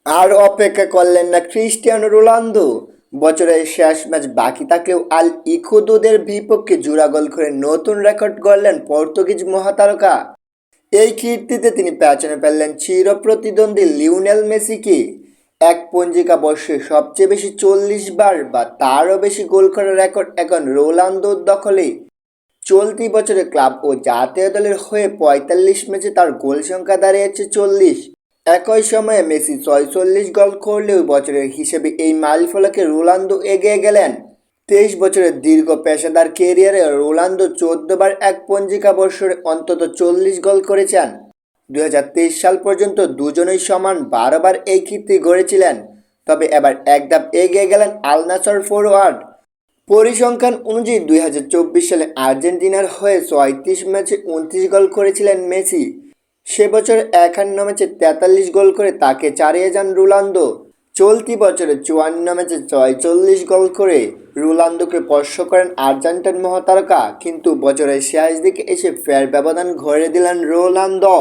আর অপেক্ষা করলেন না ক্রিস্টিয়ানো রোনালদো। বছরের শেষ ম্যাচ বাকি থাকলেও আল ইকুদোদের বিপক্ষে জোড়া গোল করে নতুন রেকর্ড গড়লেন পর্তুগিজ মহাতারকা। এই কীর্তিতে তিনি পেছনে ফেললেন চিরপ্রতিদ্বন্দ্বী লিওনেল মেসিকে। এক পঞ্জিকা বর্ষে সবচেয়ে বেশি 40 বার বা তারও বেশি গোল করার রেকর্ড এখন রোনালদোর দখলে। চলতি বছরে ক্লাব ও জাতীয় দলের হয়ে 45 ম্যাচে তার গোল সংখ্যা দাঁড়িয়েছে 40। একই সময়ে মেসি 46 গোল করলেও বছরের হিসেবে এই মাইলফলকে রোনালদো এগিয়ে গেলেন। 23 বছরের দীর্ঘ পেশাদার কেরিয়ারে রোনালদো 14 বার এক পঞ্জিকা বর্ষে অন্তত 40 গোল করেছেন। 2023 সাল পর্যন্ত দুজনেই সমান 12 বার এই কীর্তি গড়েছিলেন। তবে এবার এক ধাপ এগিয়ে গেলেন আল নাসর ফরোয়ার্ড। পরিসংখ্যান অনুযায়ী 2024 সালে আর্জেন্টিনার হয়ে 36 ম্যাচে 29 গোল করেছিলেন মেসি। সে বছর 51 ম্যাচে 43 গোল করে তাকে ছাড়িয়ে যান রোনালদো। চলতি বছরে 54 ম্যাচে 46 গোল করে রোনালদোকে স্পর্শ করেন আর্জেন্টাইন মহাতারকা, কিন্তু বছরের শেষ দিকে এসে ফের ব্যবধান ঘরে দিলেন রোনালদো।